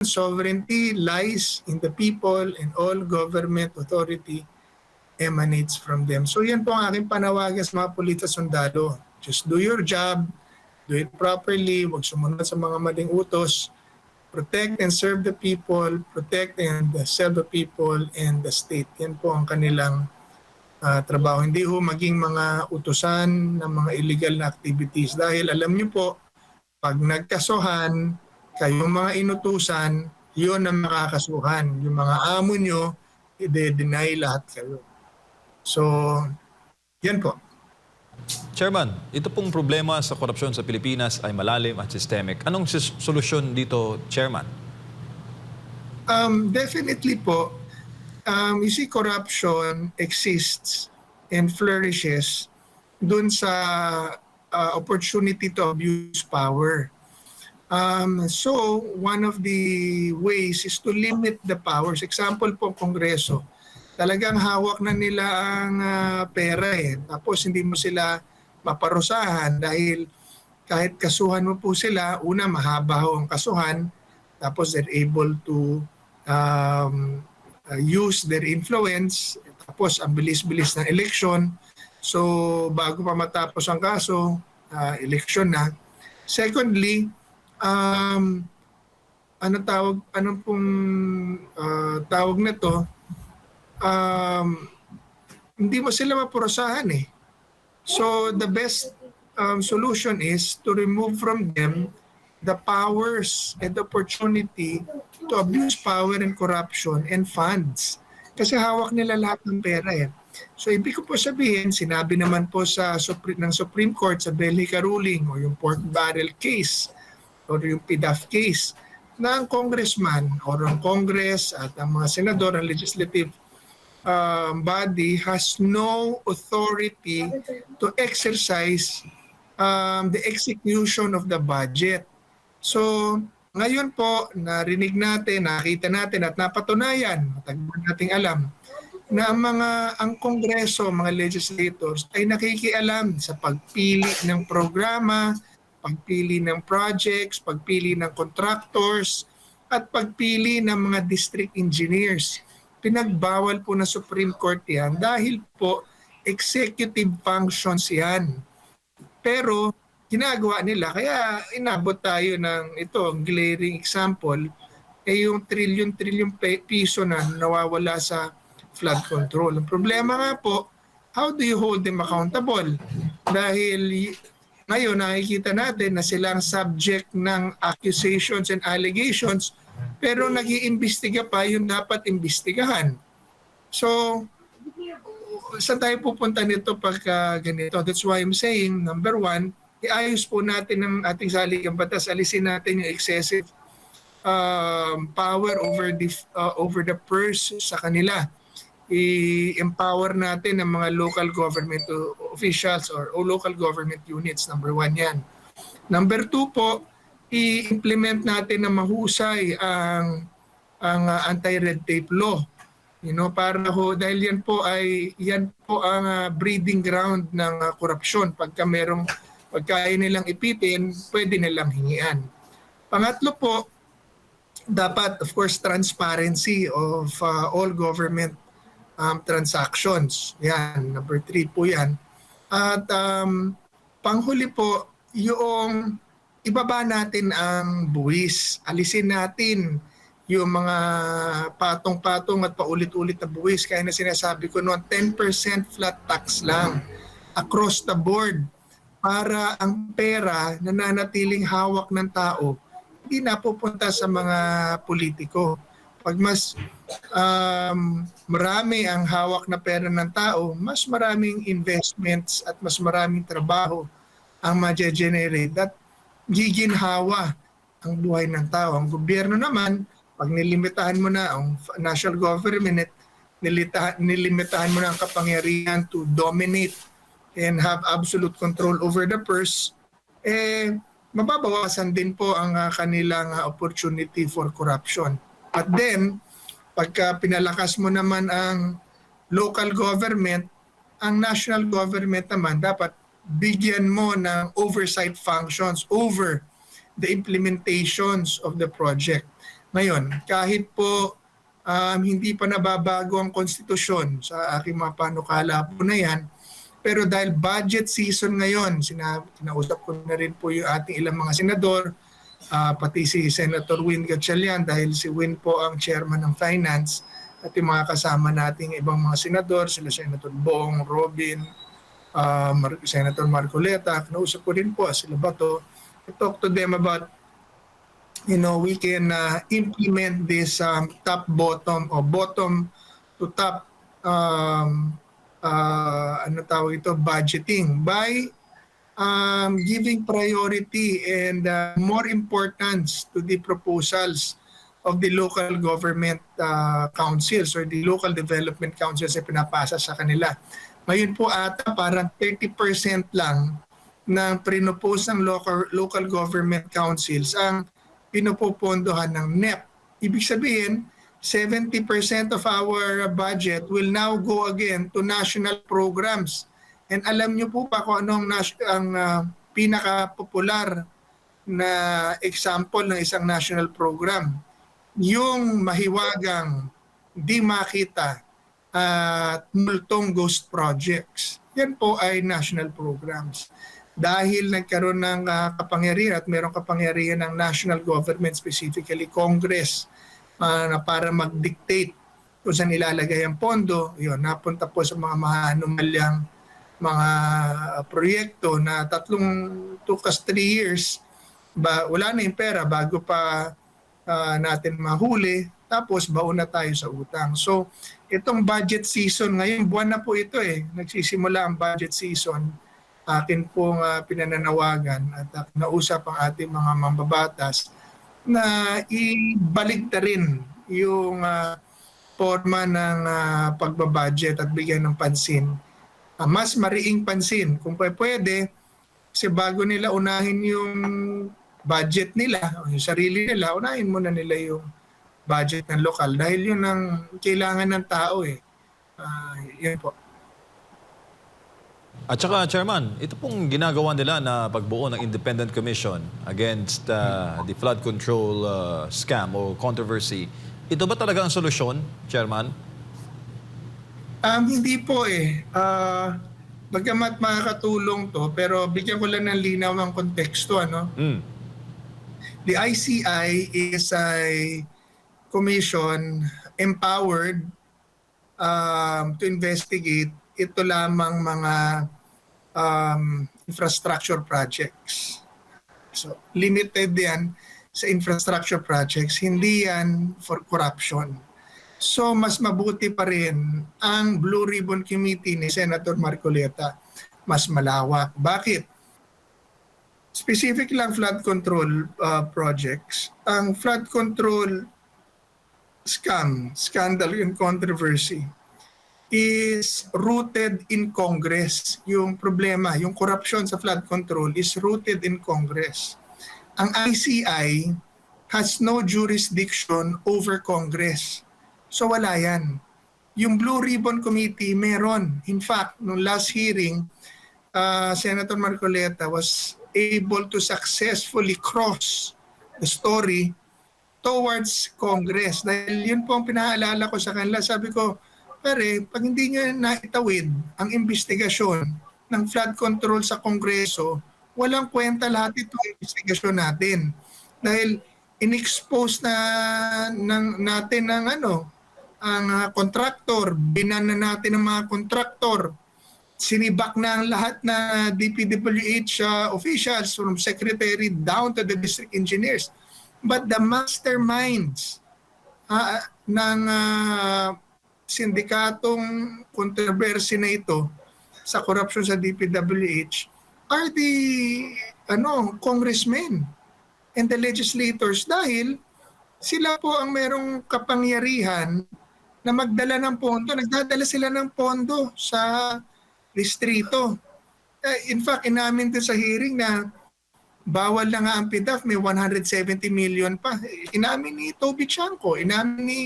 sovereignty lies in the people and all government authority emanates from them. So yan po ang aking panawagan sa mga pulis at sundalo. Just do your job, do it properly, huwag sumunod sa mga maling utos, protect and serve the people, protect and serve the people and the state. Yan po ang kanilang trabaho. Hindi ho maging mga utusan ng mga illegal na activities. Dahil alam niyo po, pag nagkasuhan, kayong mga inutusan, yun ang makakasuhan. Yung mga amo nyo, i-deny lahat kayo. So, yan po. Chairman, ito pong problema sa korupsyon sa Pilipinas ay malalim at systemic. Anong solusyon dito, Chairman? Definitely po, you see corruption exists and flourishes dun sa opportunity to abuse power. So, one of the ways is to limit the powers. Example po, Kongreso. Talagang hawak na nila ang pera eh. Tapos hindi mo sila maparusahan dahil kahit kasuhan mo po sila, una mahaba ho ang kasuhan, tapos they're able to use their influence, tapos ang bilis-bilis ng election. So bago pa matapos ang kaso, election na. Secondly, anong pong tawag na to? Hindi mo sila mapurusahan eh. So the best solution is to remove from them the powers and the opportunity to abuse power and corruption and funds. Kasi hawak nila lahat ng pera eh. So ibig ko po sabihin, sinabi naman po ng Supreme Court sa Bellica ruling o yung pork barrel case o yung PDAF case na ang congressman o ang Congress at ang mga senador, ang legislative body has no authority to exercise the execution of the budget. So, ngayon po, narinig natin, nakita natin at napatunayan, matagal nating alam, na ang Kongreso, mga legislators ay nakikialam sa pagpili ng programa, pagpili ng projects, pagpili ng contractors, at pagpili ng mga district engineers. Pinagbawal po ng Supreme Court yan dahil po executive functions yan. Pero ginagawa nila, kaya inabot tayo ng ito, ang glaring example, yung trillion piso na nawawala sa flood control. Ang problema nga po, how do you hold them accountable? Dahil ngayon nakikita natin na silang subject ng accusations and allegations, pero nag-iimbestiga pa yung dapat imbestigahan. So, saan tayo pupunta nito pagka ganito? That's why I'm saying, number one, iayos po natin ang ating saligang batas, alisin natin yung excessive power over the purse sa kanila. I-empower natin ang mga local government officials or local government units. Number one yan. Number two po, i-implement natin na mahusay ang anti-red tape law. Para ho, dahil yan po ang breeding ground ng korupsyon. Pagka kaya nilang ipitin, pwede nilang hingian. Pangatlo po, dapat of course transparency of all government transactions. Yan, number 3 po yan. At panghuli po, yung ibaba natin ang buwis. Alisin natin yung mga patong-patong at paulit-ulit na buwis. Kaya na sinasabi ko noon, 10% flat tax lang across the board para ang pera na nanatiling hawak ng tao hindi napupunta sa mga politiko. Pag mas marami ang hawak na pera ng tao, mas maraming investments at mas maraming trabaho ang ma-generate at giginhawa ang buhay ng tao. Ang gobyerno naman, pag nilimitahan mo na ang national government, nilimitahan mo na ang kapangyarihan to dominate and have absolute control over the purse, mababawasan din po ang kanilang opportunity for corruption. At then, pagka pinalakas mo naman ang local government, ang national government naman dapat bigyan mo ng oversight functions over the implementations of the project. Ngayon, kahit po hindi pa nababago ang konstitusyon sa aking mga panukala po na yan, pero dahil budget season ngayon, kinausap ko na rin po yung ating ilang mga senador, pati si Senator Win Gatchalian dahil si Win po ang chairman ng finance at yung mga kasama nating ibang mga senador, sila Senator Bong, Robin, Senator Marcoleta, kinausap ko rin po sila Bato. I talk to them about we can implement this top-bottom or bottom to top budgeting by giving priority and more importance to the proposals of the local government councils or the local development councils na pinapasa sa kanila. Ngayon po ata parang 30% lang ng pinopose ng local government councils ang pinopopondohan ng NEP. Ibig sabihin, 70% of our budget will now go again to national programs. And alam niyo po ba kung anong ang pinaka-popular na example ng isang national program? Yung mahiwagang, di makita at multong ghost projects. Yan po ay national programs. Dahil nagkaroon ng kapangyarihan at mayroong kapangyarihan ng national government, specifically Congress, na para mag-dictate kung saan ilalagay ang pondo, yun, napunta po sa mga mahanumalyang mga proyekto na took us 3 years, wala na yung pera bago pa natin mahuli, tapos baon na tayo sa utang. So, itong budget season, ngayon buwan na po ito nagsisimula ang budget season, akin pong pinananawagan at nausap ang ating mga mambabatas na ibalik na rin yung forma ng pagbabudget at bigyan ng pansin. Mas mariing pansin kung pwede, kasi bago nila unahin yung budget nila, yung sarili nila, unahin muna nila yung budget ng lokal dahil yun ang kailangan ng tao yun po. At saka, Chairman, ito pong ginagawa nila na pagbuo ng independent commission against the flood control scam o controversy. Ito ba talaga ang solusyon, Chairman? Hindi po bagamat makakatulong to, pero bigyan ko lang ng linaw ang konteksto. The ICI is a commission empowered to investigate ito lamang mga infrastructure projects. So, limited yan sa infrastructure projects, hindi yan for corruption. So, mas mabuti pa rin ang Blue Ribbon Committee ni Senator Marcoleta. Mas malawak. Bakit? Specific lang flood control projects. Ang flood control scandal and controversy is rooted in Congress. Yung problema, yung corruption sa flood control is rooted in Congress. Ang ICI has no jurisdiction over Congress. So wala yan. Yung Blue Ribbon Committee, meron. In fact, nung last hearing, Senator Marcoleta was able to successfully cross the story towards Congress. Dahil yun po ang pinaalala ko sa kanila. Sabi ko, pare, pag hindi nyo naitawid ang investigasyon ng flood control sa Kongreso, walang kwenta lahat itong investigasyon natin. Dahil in-expose natin ng ang contractor, binan na natin ang mga contractor, sinibak na ang lahat na DPWH officials from secretary down to the district engineers. But the masterminds ng sindikatong kontrobersy na ito sa corruption sa DPWH are the congressmen and the legislators dahil sila po ang merong kapangyarihan na magdala ng pondo. Nagdadala sila ng pondo sa distrito. In fact, inamin din sa hearing na bawal na nga ang PDAF, may 170 million pa. Inamin ni Toby Chanco, inamin ni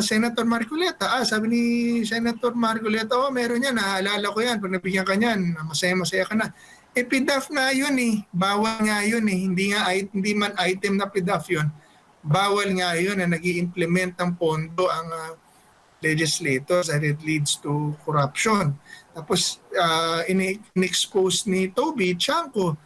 Senator Marcoleta. Sabi ni Senator Marcoleta, meron yan, naalala ko yan. Pag nabigyan ka niyan, masaya-masaya ka na. PDAF nga yun bawal nga yun hindi man item na PDAF yun. bawal nga yun na nag-i-implement ng pondo ang legislators and it leads to corruption. Tapos in-expose ni Toby Chanko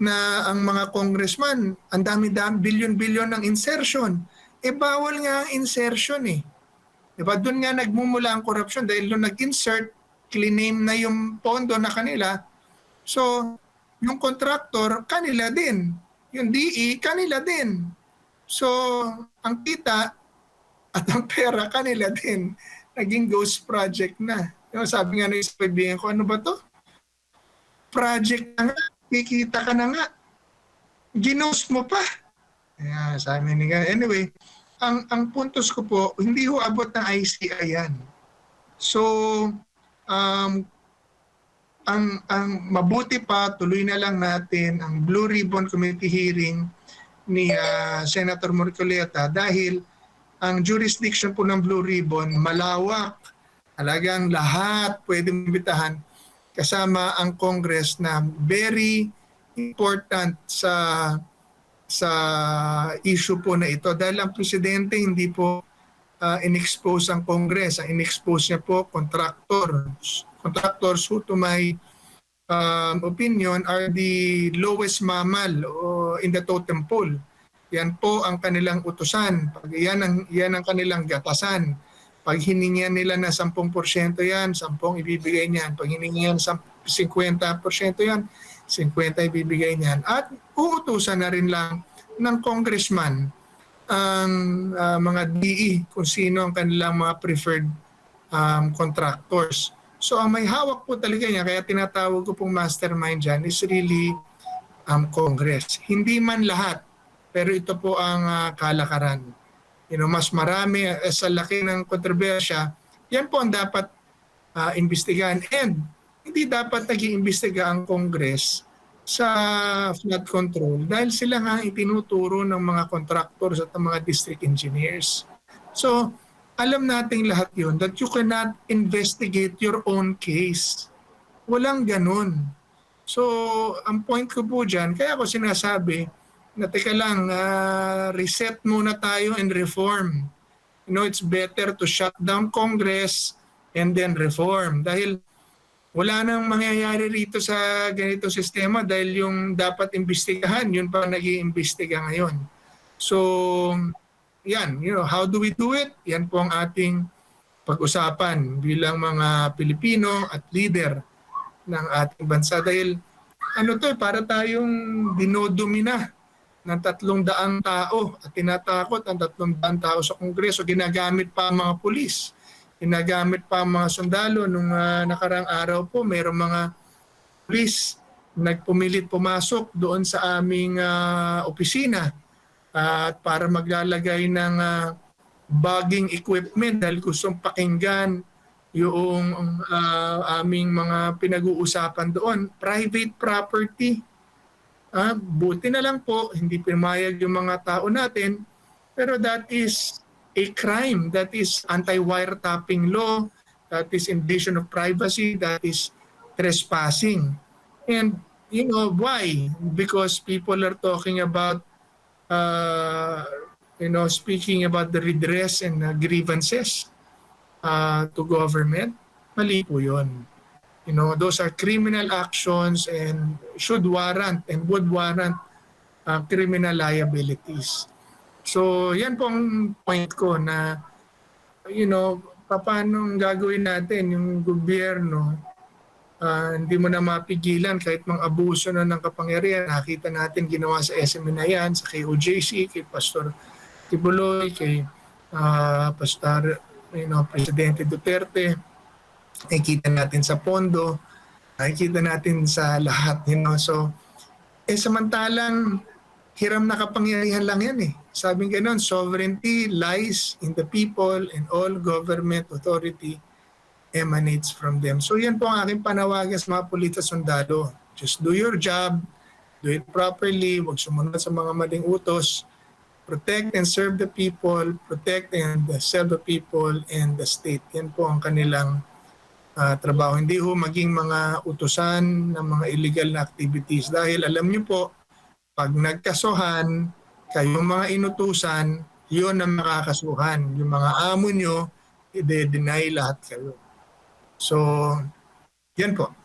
na ang mga congressman, ang dami-dami, bilyon-bilyon ng insertion. Bawal nga ang insertion eh. Diba? Doon nga nagmumula ang corruption dahil nung nag-insert, claim na yung pondo na kanila. So, yung contractor, kanila din. Yung DE, kanila din. So, ang kita at ang pera, kanila din. Naging ghost project na. Yung sabi nga ng isang kaibigan ko, ano ba to? Project na nga, kikita ka na nga. Ginost mo pa. Yeah, sabi ni anyway, ang puntos ko po, hindi ho abot ng ICI yan. So, ang mabuti pa, tuloy na lang natin ang Blue Ribbon Committee hearing ni Senator Marcoleta dahil ang jurisdiction po ng Blue Ribbon malawak. Talagang lahat pwede imbitahan kasama ang Congress na very important sa issue po na ito dahil ang presidente hindi po in-expose ang Congress. Ang in-expose niya po contractors. Contractors who to my opinion are the lowest mammal in the totem pole. Yan po ang kanilang utusan. Pag yan ang kanilang gatasan. Pag hiningihan nila na 10% yan, 10 ibibigay niyan. Pag hiningihan 50% yan, 50 ibibigay niyan. At uutusan na rin lang ng congressman ang mga DE kung sino ang kanilang mga preferred contractors. So ang may hawak po talaga niya, kaya tinatawag ko pong mastermind dyan, is really Congress. Hindi man lahat, pero ito po ang kalakaran. Mas marami sa laki ng kontrobersya, yan po ang dapat imbestigahan. And hindi dapat nag-iimbestiga ang Congress sa flood control dahil sila nga itinuturo ng mga contractors at ng mga district engineers. So, alam nating lahat yun that you cannot investigate your own case. Walang ganun. So, ang point ko po dyan, kaya ako sinasabi na teka lang, reset muna tayo and reform. It's better to shut down Congress and then reform. Dahil wala nang mangyayari rito sa ganito sistema dahil yung dapat imbestigahan, yun pa nag-iimbestiga ngayon. So, yan, how do we do it? Yan po ang ating pag-usapan bilang mga Pilipino at leader ng ating bansa. Dahil para tayong dinodomina ng 300 tao at tinatakot ang 300 tao sa Kongreso. Ginagamit pa ang mga pulis. Ginagamit pa ang mga sundalo. Nung nakarang araw po, mayroong mga pulis nagpumilit pumasok doon sa aming opisina at para maglalagay ng bugging equipment dahil gustong pakinggan yung aming mga pinag-uusapan doon. Private property. Buti na lang po, hindi pumayag yung mga tao natin, pero that is a crime. That is anti-wiretapping law. That is invasion of privacy. That is trespassing. And why? Because people are talking about, speaking about the redress and grievances to government. Mali po yun. Those are criminal actions and should warrant and would warrant criminal liabilities. So, yan po ang point ko na, paano gagawin natin yung gobyerno, hindi mo na mapigilan kahit mga abuso na ng kapangyarihan. Nakita natin ginawa sa SME na yan, sa KOJC, kay Pastor Tibuloy, kay Pastor Presidente Duterte. Nakikita natin sa pondo, nakikita natin sa lahat. So, samantalang hiram na kapangyarihan lang yan eh. Sabi nga nun, sovereignty lies in the people and all government authority emanates from them. So yan po ang aking panawagan sa mga pulis at sundalo. Just do your job, do it properly, huwag sumunod sa mga maling utos, protect and serve the people, protect and serve the people and the state. Yan po ang kanilang trabaho. Hindi ho maging mga utusan ng mga illegal na activities. Dahil alam niyo po, pag nagkasuhan, Kayong mga inutusan, yun ang makakasuhan. Yung mga amo nyo, i-deny lahat kayo. So, yan po.